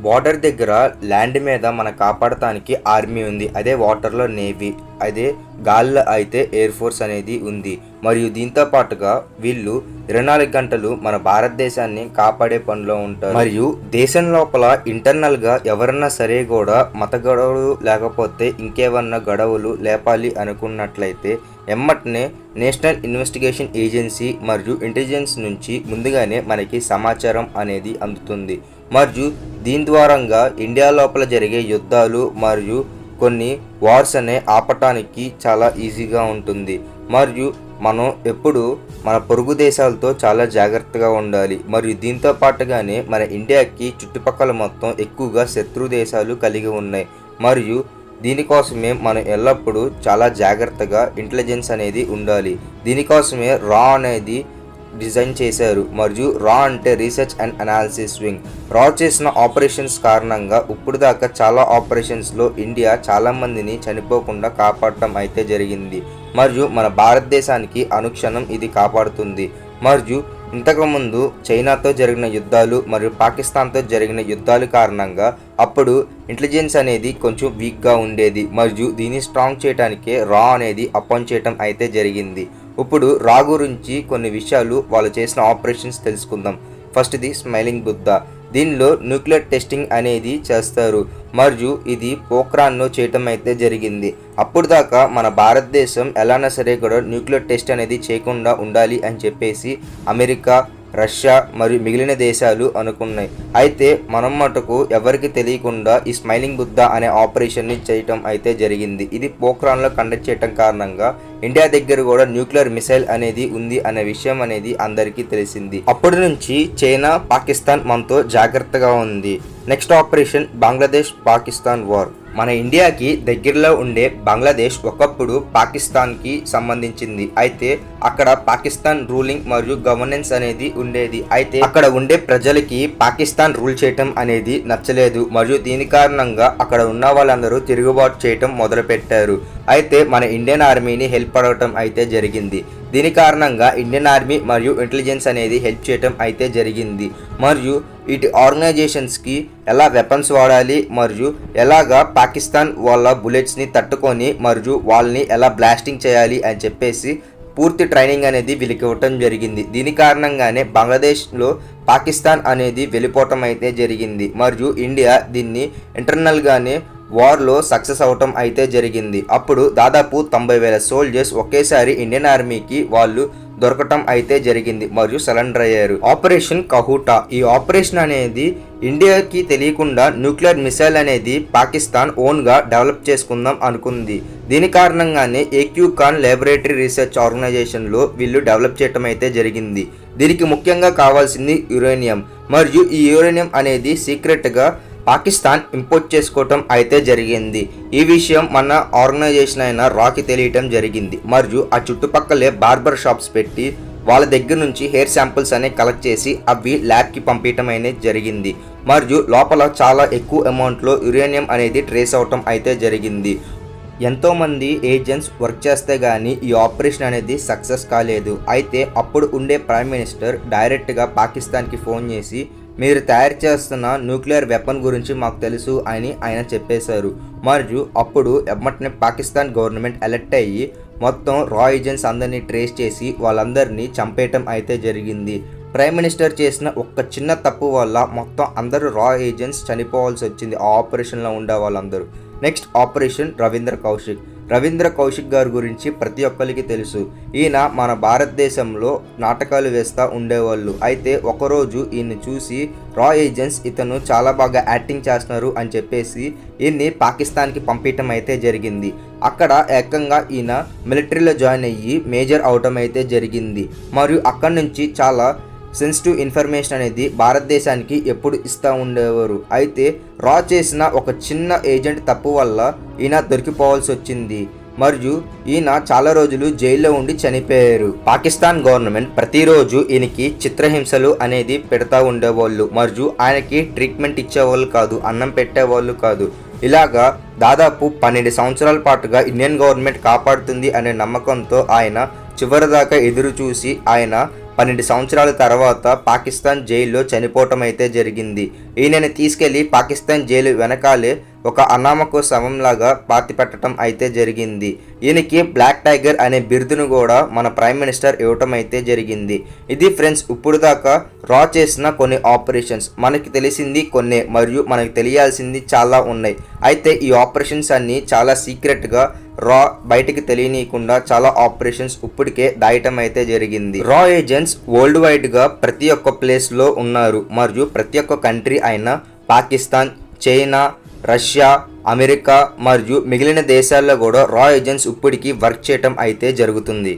Border దగ్గర land మీద మన కాపాడటానికి ఆర్మీ ఉంది, అదే వాటర్లో నేవీ, అదే గాల్లో అయితే ఎయిర్ ఫోర్స్ అనేది ఉంది. మరియు దీంతో పాటుగా వీళ్ళు 24 గంటలు మన భారతదేశాన్ని కాపాడే పనిలో ఉంటారు. మరియు దేశం లోపల ఇంటర్నల్గా ఎవరన్నా సరే కూడా మత గొడవలు లేకపోతే ఇంకేమన్నా గొడవలు లేపాలి అనుకున్నట్లయితే ఎమ్మటనే నేషనల్ ఇన్వెస్టిగేషన్ ఏజెన్సీ మరియు ఇంటెలిజెన్స్ నుంచి ముందుగానే మనకి సమాచారం అనేది అందుతుంది. మరియు దీని ద్వారంగా ఇండియా లోపల జరిగే యుద్ధాలు మరియు కొన్ని వార్స్ అనే ఆపటానికి చాలా ఈజీగా ఉంటుంది. మరియు మనం ఎప్పుడు మన పొరుగు దేశాలతో చాలా జాగ్రత్తగా ఉండాలి. మరియు దీంతో పాటుగానే మన ఇండియాకి చుట్టుపక్కల మొత్తం ఎక్కువగా శత్రు దేశాలు కలిగి ఉన్నాయి. మరియు దీనికోసమే మనం ఎల్లప్పుడూ చాలా జాగ్రత్తగా ఇంటెలిజెన్స్ అనేది ఉండాలి. దీనికోసమే రా అనేది డిజైన్ చేశారు. మరియు రా అంటే రీసెర్చ్ అండ్ అనాలిసిస్ వింగ్. రా చేసిన ఆపరేషన్స్ కారణంగా ఇప్పుడు దాకా చాలా ఆపరేషన్స్లో ఇండియా చాలామందిని చనిపోకుండా కాపాడటం అయితే జరిగింది. మరియు మన భారతదేశానికి అనుక్షణం ఇది కాపాడుతుంది. మరియు ఇంతకుముందు చైనాతో జరిగిన యుద్ధాలు మరియు పాకిస్తాన్తో జరిగిన యుద్ధాలు కారణంగా అప్పుడు ఇంటెలిజెన్స్ అనేది కొంచెం వీక్గా ఉండేది. మరియు దీన్ని స్ట్రాంగ్ చేయడానికే రా అనేది అపాయింట్ చేయడం అయితే జరిగింది. ఇప్పుడు రా గురించి కొన్ని విషయాలు వాళ్ళు చేసిన ఆపరేషన్స్ తెలుసుకుందాం. ఫస్ట్ది స్మైలింగ్ బుద్ధ. దీనిలో న్యూక్లియర్ టెస్టింగ్ అనేది చేస్తారు. మరియు ఇది పోఖ్రాన్లో చేయటం అయితే జరిగింది. అప్పుడు దాకా మన భారతదేశం ఎలానా సరే కూడా న్యూక్లియర్ టెస్ట్ అనేది చేయకుండా ఉండాలి అని చెప్పేసి అమెరికా, రష్యా మరియు మిగిలిన దేశాలు అనుకున్నాయి. అయితే మనం మటుకు ఎవరికి తెలియకుండా ఈ స్మైలింగ్ బుద్ధ అనే ఆపరేషన్ని చేయటం అయితే జరిగింది. ఇది పోఖ్రాన్లో కండక్ట్ చేయటం కారణంగా ఇండియా దగ్గర కూడా న్యూక్లియర్ మిసైల్ అనేది ఉంది అనే విషయం అనేది అందరికీ తెలిసింది. అప్పటి నుంచి చైనా, పాకిస్తాన్ మనతో జాగ్రత్తగా ఉంది. Next operation Bangladesh Pakistan war. మన ఇండియాకి దగ్గరలో ఉండే బంగ్లాదేశ్ ఒకప్పుడు పాకిస్తాన్కి సంబంధించింది. అయితే అక్కడ పాకిస్తాన్ రూలింగ్ మరియు గవర్నెన్స్ అనేది ఉండేది. అయితే అక్కడ ఉండే ప్రజలకి పాకిస్తాన్ రూల్ చేయటం అనేది నచ్చలేదు. మరియు దీని కారణంగా అక్కడ ఉన్న వాళ్ళందరూ తిరుగుబాటు చేయటం మొదలుపెట్టారు. అయితే మన ఇండియన్ ఆర్మీని హెల్ప్ అడగటం అయితే జరిగింది. దీని కారణంగా ఇండియన్ ఆర్మీ మరియు ఇంటెలిజెన్స్ అనేది హెల్ప్ చేయటం అయితే జరిగింది. మరియు వీటి ఆర్గనైజేషన్స్కి ఎలా వెపన్స్ వాడాలి మరియు ఎలాగా పాకిస్తాన్ వాళ్ళ బుల్లెట్స్ని తట్టుకొని మరియు వాళ్ళని ఎలా బ్లాస్టింగ్ చేయాలి అని చెప్పేసి పూర్తి ట్రైనింగ్ అనేది వీళ్ళకి ఇవ్వటం జరిగింది. దీని కారణంగానే బంగ్లాదేశ్లో పాకిస్తాన్ అనేది వెళ్ళిపోవటం అయితే జరిగింది. మరియు ఇండియా దీన్ని ఇంటర్నల్గానే వార్లో సక్సెస్ అవటం అయితే జరిగింది. అప్పుడు దాదాపు 90,000 సోల్జర్స్ ఒకేసారి ఇండియన్ ఆర్మీకి వాళ్ళు దొరకటం అయితే జరిగింది మరియు సరెండర్ అయ్యారు. ఆపరేషన్ కహూటా. ఈ ఆపరేషన్ అనేది ఇండియాకి తెలియకుండా న్యూక్లియర్ మిసైల్ అనేది పాకిస్తాన్ ఓన్గా డెవలప్ చేసుకుందాం అనుకుంది. దీని కారణంగానే ఏక్యూ ఖాన్ ల్యాబొరేటరీ రీసెర్చ్ ఆర్గనైజేషన్లో వీళ్ళు డెవలప్ చేయటం అయితే జరిగింది. దీనికి ముఖ్యంగా కావాల్సింది యురేనియం. మరియు ఈ యురేనియం అనేది సీక్రెట్గా పాకిస్తాన్ ఇంపోర్ట్ చేసుకోవటం అయితే జరిగింది. ఈ విషయం మన ఆర్గనైజేషన్ అయిన రాకి తెలియటం జరిగింది. మరియు ఆ చుట్టుపక్కలే బార్బర్ షాప్స్ పెట్టి వాళ్ళ దగ్గర నుంచి హెయిర్ శాంపిల్స్ అనేవి కలెక్ట్ చేసి అవి ల్యాబ్కి పంపించడం అనేది జరిగింది. మరియు లోపల చాలా ఎక్కువ అమౌంట్లో యురేనియం అనేది ట్రేస్ అవటం అయితే జరిగింది. ఎంతోమంది ఏజెంట్స్ వర్క్ చేస్తే కానీ ఈ ఆపరేషన్ అనేది సక్సెస్ కాలేదు. అయితే అప్పుడు ఉండే ప్రైమ్ మినిస్టర్ డైరెక్ట్గా పాకిస్తాన్కి ఫోన్ చేసి మీరు తయారు చేస్తున్న న్యూక్లియర్ వెపన్ గురించి మాకు తెలుసు అని ఆయన చెప్పేశారు. మరియు అప్పుడు ఎమ్మటనే పాకిస్తాన్ గవర్నమెంట్ అలర్ట్ అయ్యి మొత్తం రా ఏజెంట్స్ అందరినీ ట్రేస్ చేసి వాళ్ళందరినీ చంపేయటం అయితే జరిగింది. ప్రైమ్ మినిస్టర్ చేసిన ఒక్క చిన్న తప్పు వల్ల మొత్తం అందరూ రా ఏజెంట్స్ చనిపోవాల్సి వచ్చింది ఆ ఆపరేషన్లో ఉండే వాళ్ళందరూ. Next operation Ravindra Kaushik. రవీంద్ర కౌశిక్ గారి గురించి ప్రతి ఒక్కరికి తెలుసు. ఈయన మన భారతదేశంలో నాటకాలు వేస్తూ ఉండేవాళ్ళు. అయితే ఒకరోజు ఈయన్ని చూసి రా ఏజెంట్స్ ఇతను చాలా బాగా యాక్టింగ్ చేస్తున్నారు అని చెప్పేసి ఈయన్ని పాకిస్తాన్కి పంపించడం అయితే జరిగింది. అక్కడ ఏకంగా ఈయన మిలిటరీలో జాయిన్ అయ్యి మేజర్ అవటం అయితే జరిగింది. మరియు అక్కడి నుంచి చాలా సెన్సిటివ్ ఇన్ఫర్మేషన్ అనేది భారతదేశానికి ఎప్పుడు ఇస్తూ ఉండేవారు. అయితే రా చేసిన ఒక చిన్న ఏజెంట్ తప్పు వల్ల ఈయన దొరికిపోవాల్సి వచ్చింది. మరియు ఈయన చాలా రోజులు జైల్లో ఉండి చనిపోయారు. పాకిస్తాన్ గవర్నమెంట్ ప్రతిరోజు ఈయనకి చిత్రహింసలు అనేది పెడతా ఉండేవాళ్ళు. మరియు ఆయనకి ట్రీట్మెంట్ ఇచ్చేవాళ్ళు కాదు, అన్నం పెట్టేవాళ్ళు కాదు. ఇలాగా దాదాపు 12 సంవత్సరాల పాటుగా ఇండియన్ గవర్నమెంట్ కాపాడుతుంది అనే నమ్మకంతో ఆయన చివరిదాకా ఎదురు చూసి ఆయన 12 సంవత్సరాల తర్వాత పాకిస్తాన్ జైల్లో చనిపోవటం అయితే జరిగింది. ఈయనని తీసుకెళ్లి పాకిస్తాన్ జైలు వెనకాలే ఒక అనామకు శవంలాగా పాతి పెట్టడం అయితే జరిగింది. ఈయనకి బ్లాక్ టైగర్ అనే బిరుదును కూడా మన ప్రైమ్ మినిస్టర్ ఇవ్వటం అయితే జరిగింది. ఇది ఫ్రెండ్స్ ఇప్పుడు దాకా రా చేసిన కొన్ని ఆపరేషన్స్. మనకి తెలిసింది కొన్ని మరియు మనకు తెలియాల్సింది చాలా ఉన్నాయి. అయితే ఈ ఆపరేషన్స్ అన్నీ చాలా సీక్రెట్గా రా బయటికి తెలియనీయకుండా చాలా ఆపరేషన్స్ ఇప్పటికే దాయటం అయితే జరిగింది. రా ఏజెంట్స్ వరల్డ్ వైడ్గా ప్రతి ఒక్క ప్లేస్లో ఉన్నారు మరియు ప్రతి ఒక్క కంట్రీ అయిన పాకిస్తాన్, చైనా, రష్యా, అమెరికా మరియు మిగిలిన దేశాల్లో కూడా రా ఏజెంట్స్ ఇప్పటికీ వర్క్ చేయటం అయితే జరుగుతుంది.